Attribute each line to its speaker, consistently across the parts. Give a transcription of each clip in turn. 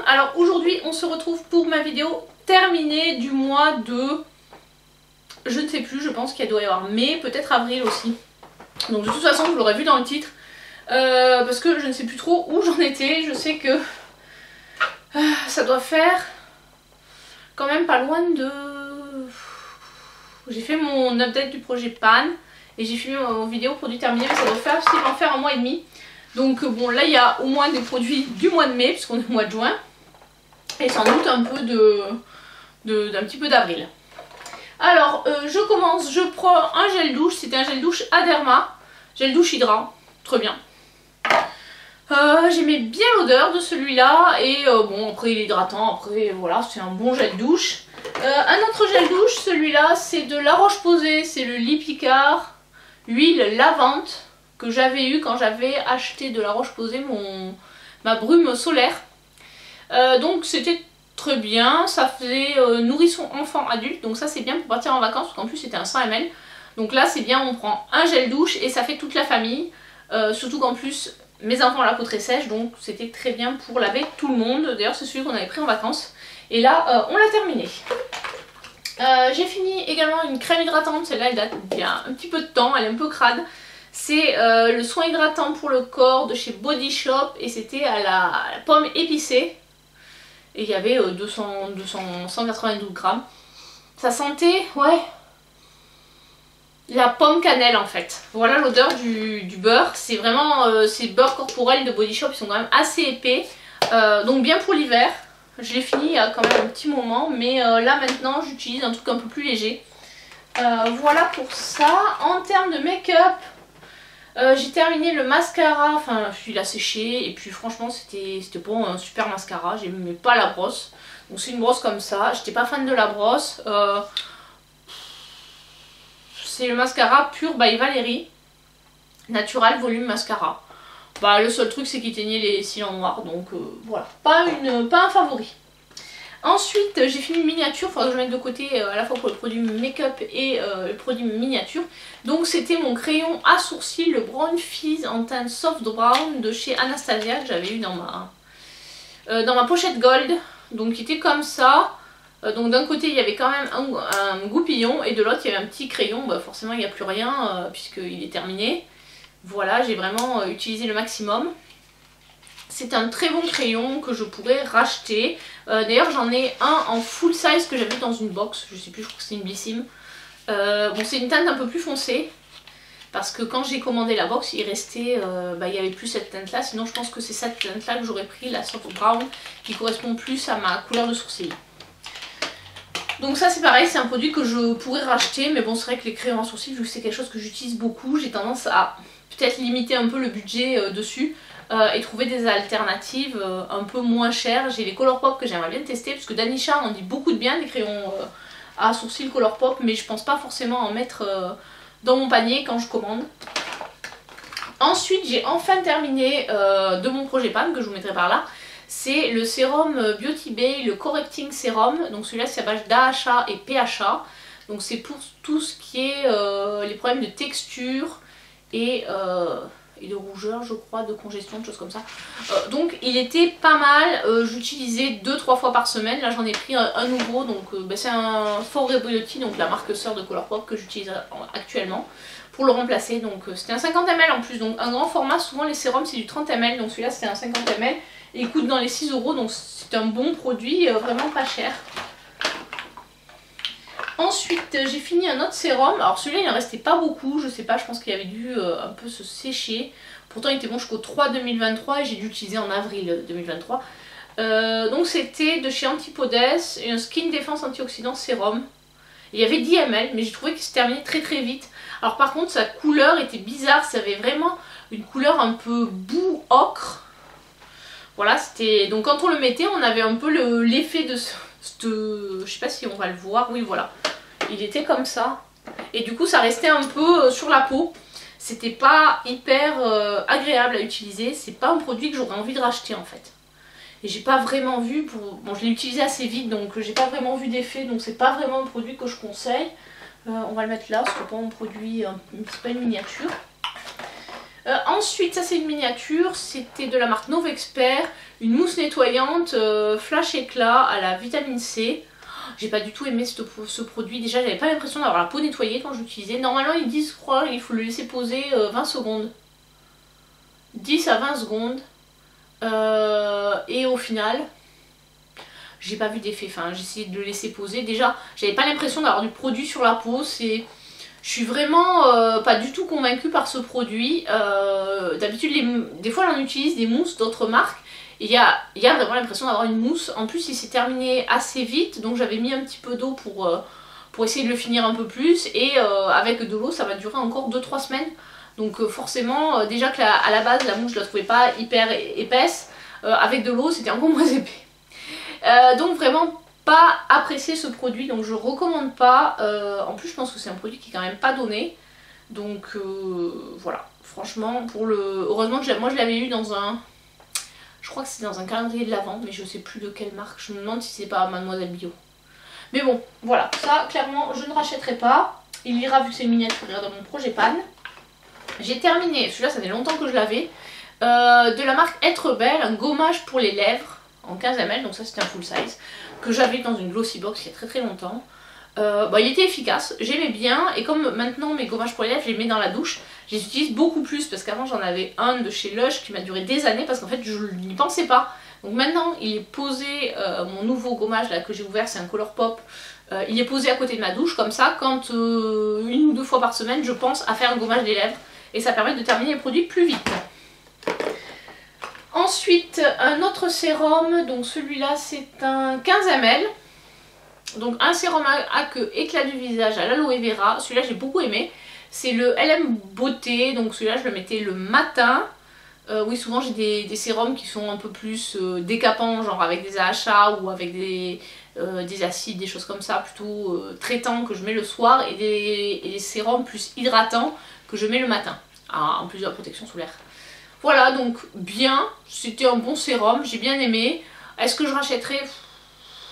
Speaker 1: Alors aujourd'hui on se retrouve pour ma vidéo terminée du mois de... Je ne sais plus, je pense qu'il doit y avoir mai, peut-être avril aussi. Donc de toute façon vous l'aurez vu dans le titre. Parce que je ne sais plus trop où j'en étais. Je sais que ça doit faire quand même pas loin de... J'ai fait mon update du projet PAN et j'ai filmé mon vidéo produit terminé, mais ça doit faire un mois et demi. Donc bon, là il y a au moins des produits du mois de mai puisqu'on est au mois de juin et sans doute un peu d'un petit peu d'avril. Alors je commence, je prends un gel douche, c'était un gel douche Aderma, gel douche hydrant, très bien. J'aimais bien l'odeur de celui-là et bon après il est hydratant, après voilà c'est un bon gel douche. Un autre gel douche, celui-là c'est de La Roche-Posay, c'est le Lipicard huile lavande que j'avais eu quand j'avais acheté de La Roche-Posay ma brume solaire. Donc c'était très bien, ça faisait nourrisson enfant adulte, donc ça c'est bien pour partir en vacances parce qu'en plus c'était un 100 ml. Donc là c'est bien, on prend un gel douche et ça fait toute la famille, surtout qu'en plus mes enfants ont la peau très sèche, donc c'était très bien pour laver tout le monde. D'ailleurs c'est celui qu'on avait pris en vacances et là on l'a terminé. J'ai fini également une crème hydratante, celle-là elle date d'il y a un petit peu de temps, elle est un peu crade. C'est le soin hydratant pour le corps de chez Body Shop et c'était à la pomme épicée. Et il y avait 192 grammes. Ça sentait, ouais, la pomme cannelle en fait. Voilà l'odeur du beurre. C'est vraiment ces beurres corporels de Body Shop, ils sont quand même assez épais. Donc bien pour l'hiver. Je l'ai fini il y a quand même un petit moment, mais là maintenant j'utilise un truc un peu plus léger. Voilà pour ça. En termes de make-up, j'ai terminé le mascara, enfin il a séché et puis franchement c'était pas un super mascara, j'aimais pas la brosse. Donc c'est une brosse comme ça, j'étais pas fan de la brosse. C'est le mascara Pure by Valérie, Natural Volume Mascara. Bah, le seul truc c'est qu'il teignait les cils en noir, donc voilà, pas un favori. Ensuite j'ai fini une miniature, il faudra que je mette de côté à la fois pour le produit make-up et le produit miniature. Donc c'était mon crayon à sourcils, le Brown Fizz en teinte soft brown de chez Anastasia que j'avais eu dans ma pochette gold. Donc il était comme ça. Donc d'un côté il y avait quand même un goupillon et de l'autre il y avait un petit crayon. Bah, forcément il n'y a plus rien puisqu'il est terminé. Voilà, j'ai vraiment utilisé le maximum. C'est un très bon crayon que je pourrais racheter. D'ailleurs j'en ai un en full size que j'avais dans une box. Je sais plus, je crois que c'est une Blissim. Bon c'est une teinte un peu plus foncée. Parce que quand j'ai commandé la box il restait, il n'y avait plus cette teinte là. Sinon je pense que c'est cette teinte là que j'aurais pris, la soft brown, qui correspond plus à ma couleur de sourcil. Donc ça c'est pareil, c'est un produit que je pourrais racheter. Mais bon c'est vrai que les crayons à sourcils, vu que c'est quelque chose que j'utilise beaucoup, j'ai tendance à peut-être limiter un peu le budget dessus. Et trouver des alternatives un peu moins chères. J'ai les Colourpop que j'aimerais bien tester parce que Danisha on dit beaucoup de bien des crayons à sourcils Colourpop, mais je pense pas forcément en mettre dans mon panier quand je commande. Ensuite j'ai enfin terminé de mon projet PAN que je vous mettrai par là. C'est le sérum Beauty Bay, le Correcting Serum. Donc celui-là c'est à base d'AHA et PHA. Donc c'est pour tout ce qui est les problèmes de texture et de rougeur je crois, de congestion, de choses comme ça. Donc il était pas mal, j'utilisais 2-3 fois par semaine. Là j'en ai pris un nouveau, donc c'est un Foreo Beauty, donc la marque sœur de Colourpop que j'utilise actuellement pour le remplacer. Donc c'était un 50 ml en plus, donc un grand format. Souvent les sérums c'est du 30 ml, donc celui-là c'était un 50 ml et il coûte dans les 6 €, donc c'est un bon produit, vraiment pas cher. Ensuite j'ai fini un autre sérum, alors celui-là il en restait pas beaucoup, je sais pas, je pense qu'il avait dû un peu se sécher. Pourtant il était bon jusqu'au 3 2023 et j'ai dû l'utiliser en avril 2023. Donc c'était de chez Antipodes, un Skin Defense Antioxydant Sérum. Il y avait 10 ml mais j'ai trouvé qu'il se terminait très très vite. Alors par contre sa couleur était bizarre, ça avait vraiment une couleur un peu boue ocre. Voilà, c'était... Donc quand on le mettait on avait un peu l'effet de... Je sais pas si on va le voir, oui voilà, il était comme ça et du coup ça restait un peu sur la peau. C'était pas hyper agréable à utiliser, c'est pas un produit que j'aurais envie de racheter en fait. Et j'ai pas vraiment vu, bon je l'ai utilisé assez vite donc j'ai pas vraiment vu d'effet, donc c'est pas vraiment un produit que je conseille. On va le mettre là, c'est pas un produit, c'est pas une miniature. Ensuite, ça c'est une miniature, c'était de la marque Novexpert, une mousse nettoyante flash éclat à la vitamine C. J'ai pas du tout aimé ce produit, déjà j'avais pas l'impression d'avoir la peau nettoyée quand j'utilisais. Normalement ils disent, je crois, il faut le laisser poser 20 secondes. 10 à 20 secondes. Et au final, j'ai pas vu d'effet, enfin j'ai essayé de le laisser poser. Déjà, j'avais pas l'impression d'avoir du produit sur la peau, je suis vraiment pas du tout convaincue par ce produit. D'habitude, des fois on utilise des mousses d'autres marques. Il y a vraiment l'impression d'avoir une mousse. En plus, il s'est terminé assez vite, donc j'avais mis un petit peu d'eau pour essayer de le finir un peu plus. Et avec de l'eau, ça va durer encore 2-3 semaines. Donc forcément, déjà qu'à la base, la mousse, je la trouvais pas hyper épaisse. Avec de l'eau, c'était encore moins épais. Donc vraiment pas apprécié ce produit, donc je recommande pas. En plus, je pense que c'est un produit qui est quand même pas donné. Donc voilà, franchement, heureusement que moi je l'avais eu dans un... Je crois que c'est dans un calendrier de l'Avent, mais je sais plus de quelle marque. Je me demande si c'est pas Mademoiselle Bio. Mais bon, voilà, ça clairement je ne rachèterai pas. Il ira vu que c'est miniature dans mon projet pan. J'ai terminé, celui-là ça fait longtemps que je l'avais, de la marque Être Belle, un gommage pour les lèvres en 15 ml, donc ça c'était un full size, que j'avais dans une glossy box il y a très longtemps. Il était efficace, j'aimais bien, et comme maintenant mes gommages pour les lèvres je les mets dans la douche, je les utilise beaucoup plus parce qu'avant j'en avais un de chez Lush qui m'a duré des années parce qu'en fait je n'y pensais pas. Donc maintenant il est posé, mon nouveau gommage là que j'ai ouvert, c'est un Colourpop, il est posé à côté de ma douche comme ça quand 1 ou 2 fois par semaine je pense à faire un gommage des lèvres et ça permet de terminer les produits plus vite. Ensuite un autre sérum, donc celui-là c'est un 15 ml. Donc un sérum à queue éclat du visage à l'aloe vera, celui-là j'ai beaucoup aimé. C'est le LM Beauté, donc celui-là je le mettais le matin. Oui, souvent j'ai des sérums qui sont un peu plus décapants, genre avec des AHA ou avec des acides, des choses comme ça, plutôt traitants que je mets le soir, et des sérums plus hydratants que je mets le matin, en plus de la protection solaire. Voilà, donc bien, c'était un bon sérum, j'ai bien aimé. Est-ce que je rachèterais?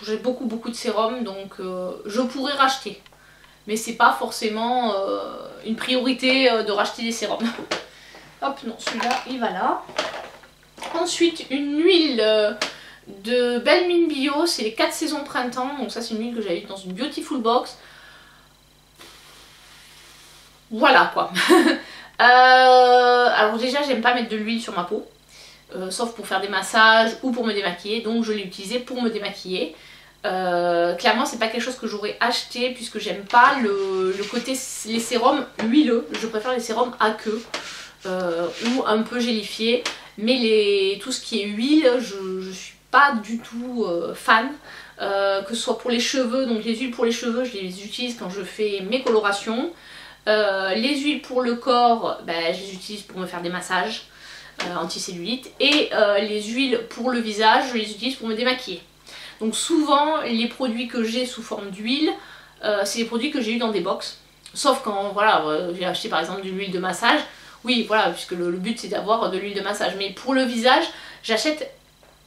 Speaker 1: J'ai beaucoup de sérums, donc je pourrais racheter. Mais c'est pas forcément une priorité de racheter des sérums. Hop, non, celui-là, il va là. Ensuite, une huile de Belle Mine Bio, c'est les 4 saisons printemps. Donc ça, c'est une huile que j'avais dans une Beautiful Box. Voilà, quoi. Alors déjà, j'aime pas mettre de l'huile sur ma peau. Sauf pour faire des massages ou pour me démaquiller. Donc je l'ai utilisé pour me démaquiller. Clairement c'est pas quelque chose que j'aurais acheté puisque j'aime pas le côté les sérums huileux, je préfère les sérums à queue ou un peu gélifiés, mais tout ce qui est huile je suis pas du tout fan, que ce soit pour les cheveux. Donc les huiles pour les cheveux je les utilise quand je fais mes colorations, les huiles pour le corps je les utilise pour me faire des massages anti-cellulite, et les huiles pour le visage je les utilise pour me démaquiller. Donc souvent les produits que j'ai sous forme d'huile, c'est des produits que j'ai eu dans des box. Sauf quand voilà, j'ai acheté par exemple de l'huile de massage. Oui voilà, puisque le but c'est d'avoir de l'huile de massage. Mais pour le visage, j'achète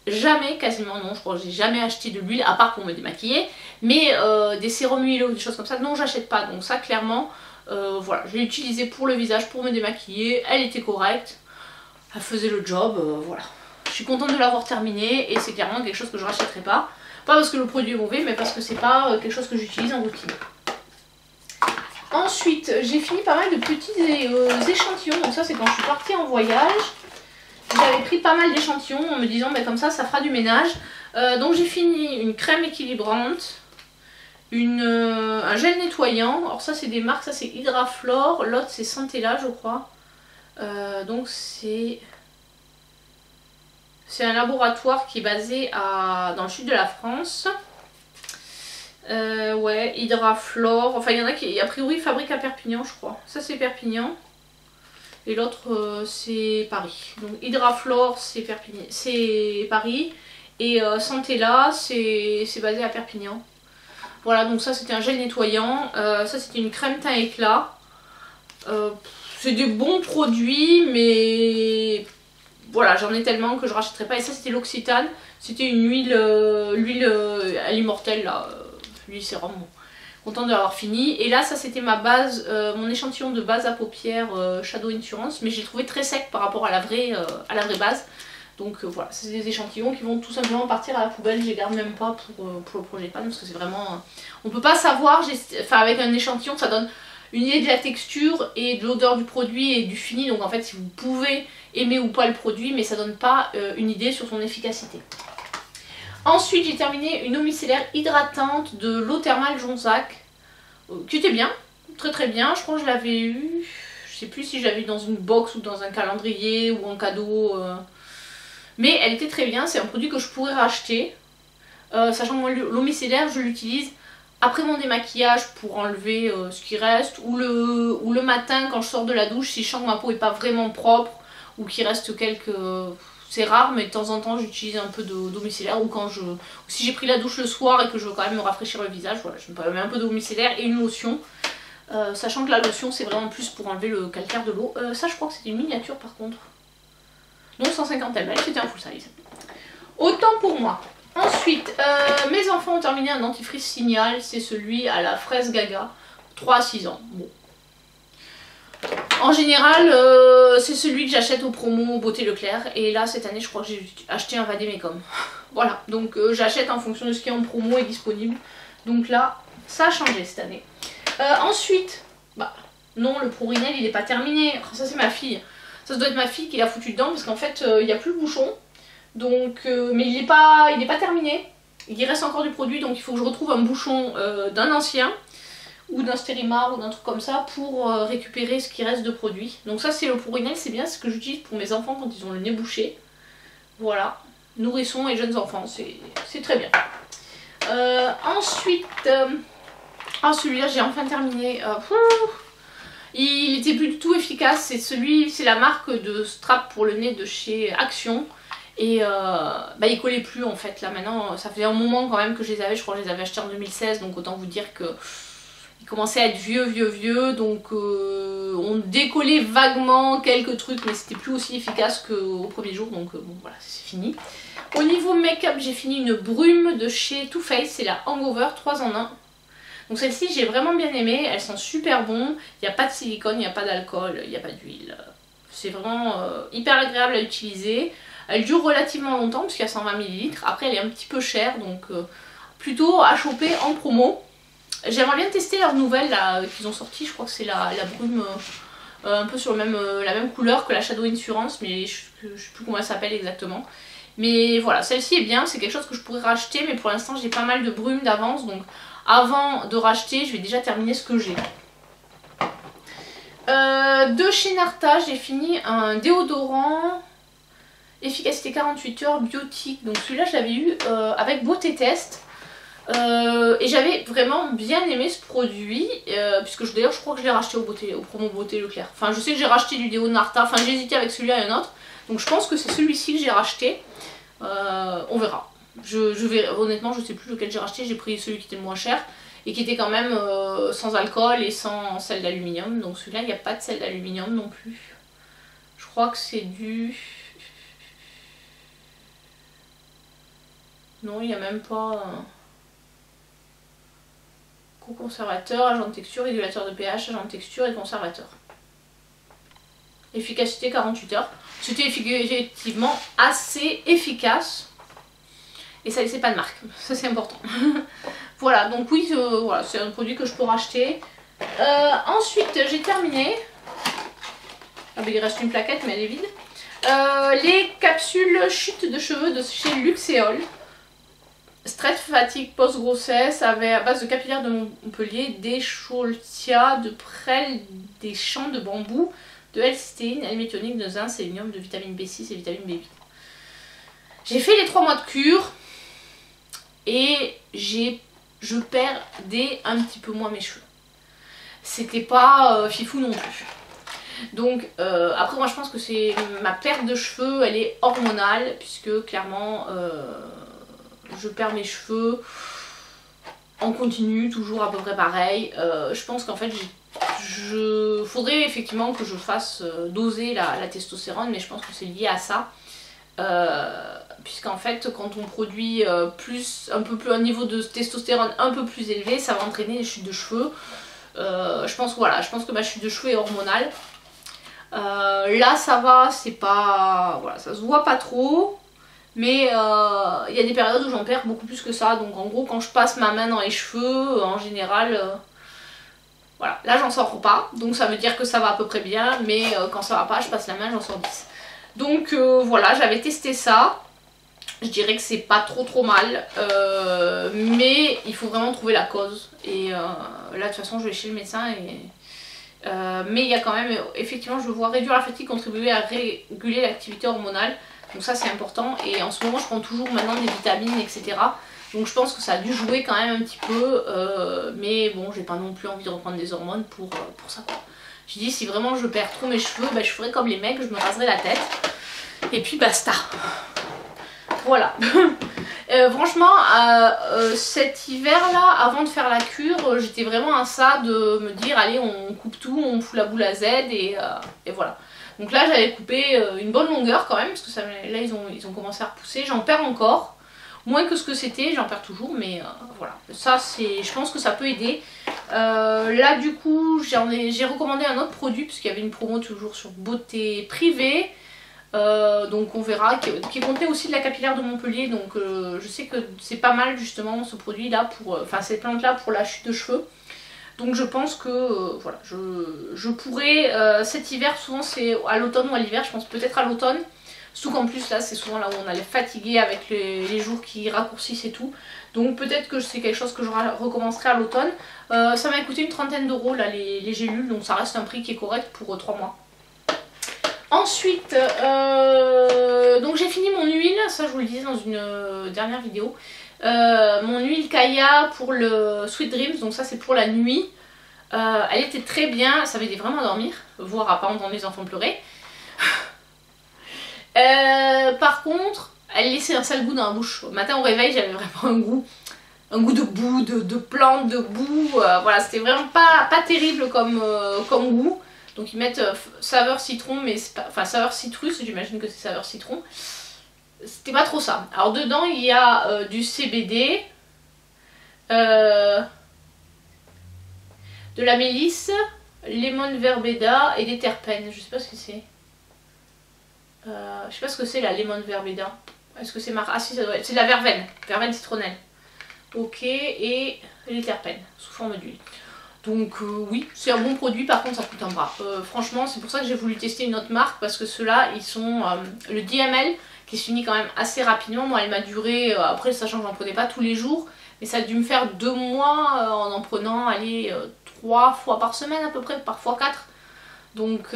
Speaker 1: jamais, quasiment non, je crois que j'ai jamais acheté de l'huile à part pour me démaquiller. Mais des sérums huileux ou des choses comme ça, non j'achète pas. Donc ça clairement, voilà, je l'ai utilisée pour le visage, pour me démaquiller. Elle était correcte, elle faisait le job, voilà. Je suis contente de l'avoir terminée et c'est clairement quelque chose que je rachèterai pas. Pas parce que le produit est mauvais, mais parce que c'est pas quelque chose que j'utilise en routine. Ensuite, j'ai fini pas mal de petits échantillons. Donc ça c'est quand je suis partie en voyage. J'avais pris pas mal d'échantillons en me disant comme ça fera du ménage. Donc j'ai fini une crème équilibrante, un gel nettoyant. Alors ça c'est des marques, ça c'est Hydraflore, l'autre c'est Santella je crois. Donc c'est un laboratoire qui est basé dans le sud de la France. Ouais, Hydraflore. Enfin, il y en a qui, a priori, fabriquent à Perpignan, je crois. Ça, c'est Perpignan. Et l'autre, c'est Paris. Donc, Hydraflore, c'est Paris. Et Santella, c'est basé à Perpignan. Voilà, donc ça, c'était un gel nettoyant. Ça, c'était une crème teint éclat. C'est des bons produits, mais... Voilà, j'en ai tellement que je rachèterai pas. Et ça c'était l'Occitane, c'était une huile à l'immortel là, l'huile sérum. Bon. Contente de l'avoir fini. Et là ça c'était ma base, mon échantillon de base à paupières Shadow Insurance, mais j'ai trouvé très sec par rapport à la vraie base. Donc voilà, c'est des échantillons qui vont tout simplement partir à la poubelle, je les garde même pas pour le projet pan parce que c'est vraiment... on peut pas savoir, enfin avec un échantillon ça donne une idée de la texture et de l'odeur du produit et du fini, donc en fait si vous pouvez aimer ou pas le produit, mais ça donne pas une idée sur son efficacité. Ensuite j'ai terminé une eau micellaire hydratante de l'eau thermale Jonzac, qui était bien, très très bien, je crois que je l'avais eu, je sais plus si je l'avais eu dans une box ou dans un calendrier ou en cadeau... mais elle était très bien, c'est un produit que je pourrais racheter. Sachant que moi l'eau micellaire je l'utilise après mon démaquillage pour enlever ce qui reste, ou le matin quand je sors de la douche si je sens que ma peau n'est pas vraiment propre ou qu'il reste quelques... c'est rare mais de temps en temps j'utilise un peu d'eau micellaire, ou quand si j'ai pris la douche le soir et que je veux quand même me rafraîchir le visage, voilà, je me mets un peu d'eau micellaire et une lotion. Sachant que la lotion c'est vraiment plus pour enlever le calcaire de l'eau. Ça je crois que c'était une miniature par contre. Donc 150 ml, c'était un full size. Autant pour moi. Ensuite, mes enfants ont terminé un dentifrice Signal, c'est celui à la fraise gaga, 3 à 6 ans. Bon. En général, c'est celui que j'achète aux promos Beauté Leclerc, et là cette année je crois que j'ai acheté un Vademecum. Voilà, donc j'achète en fonction de ce qui est en promo et disponible. Donc là, ça a changé cette année. Ensuite, bah non, le Prorinel il n'est pas terminé, ça c'est ma fille. Ça doit être ma fille qui l'a foutu dedans parce qu'en fait il n'y a plus le bouchon. Donc, mais il n'est pas terminé. Il reste encore du produit, donc il faut que je retrouve un bouchon d'un ancien ou d'un Stérimar ou d'un truc comme ça pour récupérer ce qui reste de produit. Donc ça c'est le Prorinel, c'est bien, c'est ce que j'utilise pour mes enfants quand ils ont le nez bouché. Voilà, nourrissons et jeunes enfants, c'est très bien. Ensuite, celui-là j'ai enfin terminé. Il était plus du tout efficace, c'est la marque de strap pour le nez de chez Action. Et bah il collait plus en fait, là maintenant ça faisait un moment quand même que je les avais, je crois que je les avais achetés en 2016, donc autant vous dire que ils commençaient à être vieux, donc on décollait vaguement quelques trucs, mais c'était plus aussi efficace qu'au premier jour, donc bon voilà, c'est fini. Au niveau make-up, j'ai fini une brume de chez Too Faced, c'est la Hangover 3 en 1. Donc celle-ci j'ai vraiment bien aimé, elles sont super bonnes, il n'y a pas de silicone, il n'y a pas d'alcool, il n'y a pas d'huile. C'est vraiment hyper agréable à utiliser. Elle dure relativement longtemps parce qu'il y a 120 ml. Après elle est un petit peu chère, donc plutôt à choper en promo. J'aimerais bien tester leur nouvelle qu'ils ont sorti, je crois que c'est la brume un peu sur la même couleur que la Shadow Insurance, mais je sais plus comment elle s'appelle exactement. Mais voilà, celle-ci est bien, c'est quelque chose que je pourrais racheter, mais pour l'instant j'ai pas mal de brume d'avance, donc avant de racheter, je vais déjà terminer ce que j'ai. De chez Narta, j'ai fini un déodorant efficacité 48 heures biotique. Donc celui-là, je l'avais eu avec Beauté Test. Et j'avais vraiment bien aimé ce produit, puisque d'ailleurs je crois que je l'ai racheté au promo Beauté Leclerc. Enfin, je sais que j'ai racheté du déo Narta, enfin j'ai hésité avec celui-là et un autre. Donc je pense que c'est celui-ci que j'ai racheté. On verra. Je verrai. Honnêtement, je sais plus lequel j'ai racheté, j'ai pris celui qui était le moins cher. Et qui était quand même sans alcool et sans sel d'aluminium. Donc celui-là, il n'y a pas de sel d'aluminium non plus. Je crois que c'est du... Non, il n'y a même pas... Co-conservateur, agent de texture, régulateur de pH, agent de texture et conservateur. Efficacité 48 heures. C'était effectivement assez efficace. Et ça laissait pas de marque. Ça c'est important. Voilà, donc oui, voilà, c'est un produit que je peux racheter. Ensuite, j'ai terminé. Ah ben, il reste une plaquette, mais elle est vide. Les capsules chute de cheveux de chez Luxéol. Stress fatigue post-grossesse à base de capillaires de Montpellier, des Choltia, de prêle, des champs de bambou, de L-cystéine, L-méthionine, de zinc, sélénium, de vitamine B6 et vitamine B8. J'ai fait les 3 mois de cure et je perdais un petit peu moins mes cheveux. C'était pas fifou non plus. Donc après moi je pense que c'est ma perte de cheveux, elle est hormonale, puisque clairement je perds mes cheveux en continu, toujours à peu près pareil. Je pense qu'en fait faudrait effectivement que je fasse doser la testostérone, mais je pense que c'est lié à ça. Puisqu'en fait quand on produit un niveau de testostérone un peu plus élevé, ça va entraîner les chutes de cheveux. Je pense que ma chute de cheveux est hormonale. Là ça va, c'est pas... Voilà, ça se voit pas trop. Mais il y a des périodes où j'en perds beaucoup plus que ça. Donc en gros quand je passe ma main dans les cheveux, en général... voilà, là j'en sors pas. Donc ça veut dire que ça va à peu près bien. Mais quand ça va pas, je passe la main, j'en sors 10. Donc voilà, j'avais testé ça. Je dirais que c'est pas trop mal. Mais il faut vraiment trouver la cause. Et là de toute façon je vais chez le médecin et... mais il y a quand même, effectivement, je vois réduire la fatigue, contribuer à réguler l'activité hormonale. Donc ça c'est important. Et en ce moment je prends toujours maintenant des vitamines, etc. Donc je pense que ça a dû jouer quand même un petit peu. Mais bon, j'ai pas non plus envie de reprendre des hormones pour ça quoi. J'ai dit si vraiment je perds trop mes cheveux, bah, je ferai comme les mecs, je me raserai la tête. Et puis basta. Voilà. Franchement, cet hiver là, avant de faire la cure, j'étais vraiment à ça de me dire allez on coupe tout, on fout la boule à Z et voilà. Donc là j'avais coupé une bonne longueur quand même, parce que ça, là ils ont commencé à repousser, j'en perds encore. Moins que ce que c'était, j'en perds toujours, mais voilà. Ça c'est, je pense que ça peut aider. Là du coup j'ai recommandé un autre produit, parce qu'il y avait une promo toujours sur Beauté Privée. Donc on verra, qui contenait aussi de la capillaire de Montpellier, donc je sais que c'est pas mal justement ce produit là pour, enfin cette plante là pour la chute de cheveux. Donc je pense que voilà, je pourrais cet hiver, souvent c'est à l'automne ou à l'hiver, je pense peut-être à l'automne. Surtout qu'en plus là c'est souvent là où on allait fatiguer avec les jours qui raccourcissent et tout. Donc peut-être que c'est quelque chose que je recommencerai à l'automne. Ça m'a coûté une trentaine d'euros là les gélules, donc ça reste un prix qui est correct pour 3 mois. Ensuite, donc j'ai fini mon huile, ça je vous le disais dans une dernière vidéo. Mon huile Kaya pour le Sweet Dreams, donc ça c'est pour la nuit. Elle était très bien, ça m'aidait vraiment à dormir, voire à pas entendre les enfants pleurer. Par contre, elle laissait un sale goût dans la bouche. Au matin au réveil, j'avais vraiment un goût de boue, de plantes, de boue. Voilà, c'était vraiment pas terrible comme goût. Donc ils mettent saveur citron, mais c'est pas, enfin saveur citrus, j'imagine que c'est saveur citron. C'était pas trop ça. Alors dedans il y a du CBD, de la mélisse, lemon verbena et des terpènes. Je sais pas ce que c'est. Je sais pas ce que c'est la lemon verbena. Est-ce que c'est ah si ça doit être. C'est de la verveine, verveine citronnelle. Ok, et les terpènes sous forme d'huile. Donc oui, c'est un bon produit, par contre ça coûte un bras. Franchement, c'est pour ça que j'ai voulu tester une autre marque, parce que ceux-là, ils sont le 10 ml qui se finit quand même assez rapidement. Moi, elle m'a duré, après sachant que j'en prenais pas tous les jours, mais ça a dû me faire 2 mois en prenant, allez, 3 fois par semaine à peu près, parfois 4. Donc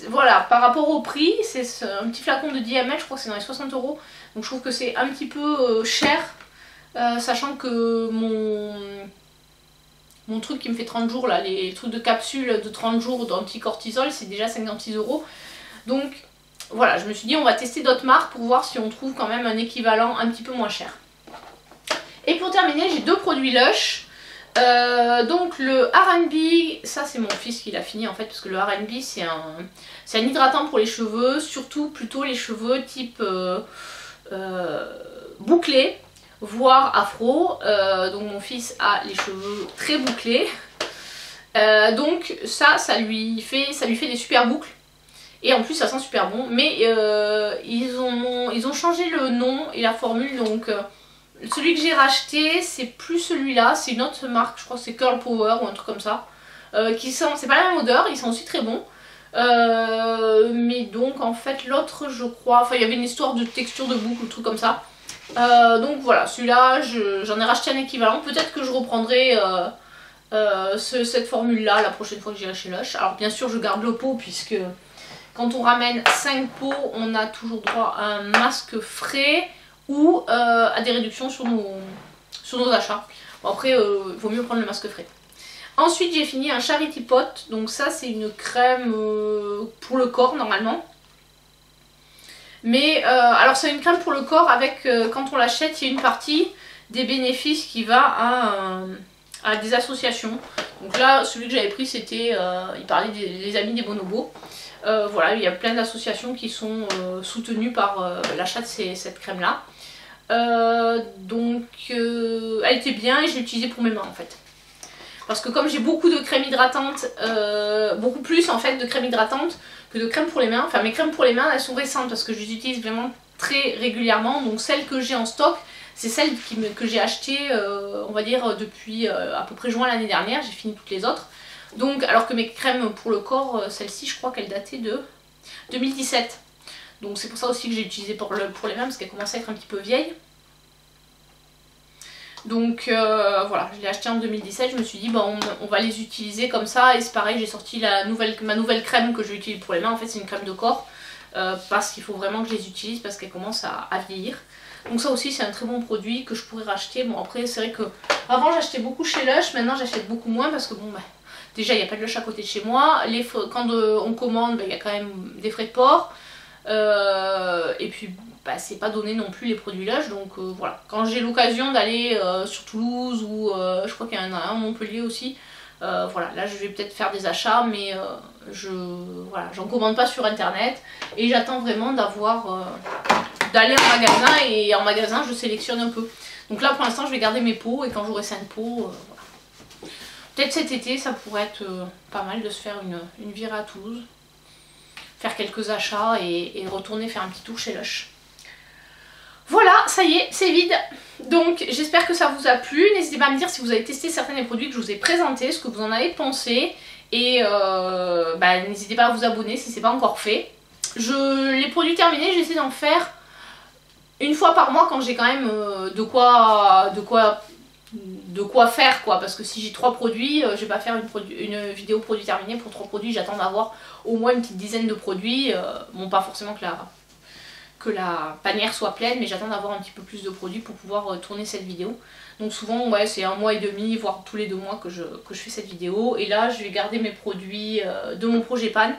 Speaker 1: voilà, par rapport au prix, c'est un petit flacon de 10 ml, je crois que c'est dans les 60 euros. Donc je trouve que c'est un petit peu cher, sachant que mon truc qui me fait 30 jours, là, les trucs de capsule de 30 jours d'anticortisol, c'est déjà 56 euros. Donc voilà, je me suis dit on va tester d'autres marques pour voir si on trouve quand même un équivalent un petit peu moins cher. Et pour terminer, j'ai 2 produits Lush. Donc le R&B, ça c'est mon fils qui l'a fini en fait, parce que le R&B c'est un hydratant pour les cheveux, surtout plutôt les cheveux type bouclés, voire afro. Donc mon fils a les cheveux très bouclés, donc ça lui fait des super boucles, et en plus ça sent super bon. Mais ils ont changé le nom et la formule, donc celui que j'ai racheté c'est plus celui-là, c'est une autre marque, je crois que c'est Curl Power ou un truc comme ça, c'est pas la même odeur, ils sont aussi très bons. Mais donc en fait l'autre je crois, enfin il y avait une histoire de texture de boucle ou truc comme ça. Donc voilà, celui-là j'en ai racheté un équivalent, peut-être que je reprendrai cette formule là la prochaine fois que j'irai chez Lush. Alors bien sûr je garde le pot, puisque quand on ramène 5 pots on a toujours droit à un masque frais ou à des réductions sur nos achats. Bon après il vaut mieux prendre le masque frais. Ensuite j'ai fini un Charity Pot, donc ça c'est une crème pour le corps normalement. Mais alors c'est une crème pour le corps avec, quand on l'achète, il y a une partie des bénéfices qui va à des associations. Donc là, celui que j'avais pris, c'était, il parlait des Amis des Bonobos. Voilà, il y a plein d'associations qui sont soutenues par l'achat de cette crème-là. Donc, elle était bien et je l'ai utilisée pour mes mains en fait. Parce que comme j'ai beaucoup de crème hydratante, beaucoup plus en fait de crème hydratante que de crème pour les mains. Enfin, mes crèmes pour les mains, elles sont récentes parce que je les utilise vraiment très régulièrement. Donc celles que j'ai en stock, c'est celles que j'ai achetées, on va dire, depuis à peu près juin l'année dernière. J'ai fini toutes les autres. Donc, alors que mes crèmes pour le corps, celle-ci, je crois qu'elle datait de 2017. Donc c'est pour ça aussi que j'ai utilisé pour les mains, parce qu'elle commençait à être un petit peu vieille. Donc voilà, je l'ai acheté en 2017, je me suis dit bah, on va les utiliser comme ça. Et c'est pareil, j'ai sorti ma nouvelle crème que je vais utiliser pour les mains. En fait c'est une crème de corps, parce qu'il faut vraiment que je les utilise parce qu'elles commencent à vieillir. Donc ça aussi c'est un très bon produit que je pourrais racheter. Bon après c'est vrai que avant j'achetais beaucoup chez Lush, maintenant j'achète beaucoup moins parce que bon bah, déjà il n'y a pas de Lush à côté de chez moi. Quand on commande, il y a quand même des frais de port. Et puis bah, c'est pas donné non plus les produits Lush, donc voilà. Quand j'ai l'occasion d'aller sur Toulouse ou je crois qu'il y en a un à Montpellier aussi, voilà, là je vais peut-être faire des achats, mais voilà, j'en commande pas sur internet et j'attends vraiment d'aller en magasin, et en magasin je sélectionne un peu. Donc là pour l'instant je vais garder mes pots et quand j'aurai 5 pots, voilà. Peut-être cet été ça pourrait être pas mal de se faire une virée à Toulouse, faire quelques achats et retourner faire un petit tour chez Lush. Voilà, ça y est, c'est vide. Donc j'espère que ça vous a plu. N'hésitez pas à me dire si vous avez testé certains des produits que je vous ai présentés, ce que vous en avez pensé. Et bah, n'hésitez pas à vous abonner si ce n'est pas encore fait. Les produits terminés, j'essaie d'en faire une fois par mois quand j'ai quand même de quoi faire quoi, parce que si j'ai 3 produits, je vais pas faire une vidéo produit terminé pour 3 produits, j'attends d'avoir au moins une petite dizaine de produits, bon pas forcément que la panière soit pleine, mais j'attends d'avoir un petit peu plus de produits pour pouvoir tourner cette vidéo. Donc souvent ouais c'est 1 mois et demi, voire tous les 2 mois que je fais cette vidéo, et là je vais garder mes produits de mon projet Pan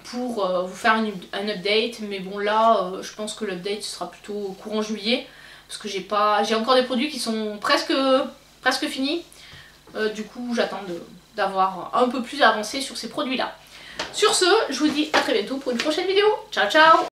Speaker 1: pour vous faire un update, mais bon là je pense que l'update sera plutôt courant juillet, parce que j'ai encore des produits qui sont presque finis, du coup j'attends d'avoir un peu plus avancé sur ces produits là. Sur ce, je vous dis à très bientôt pour une prochaine vidéo. Ciao ciao!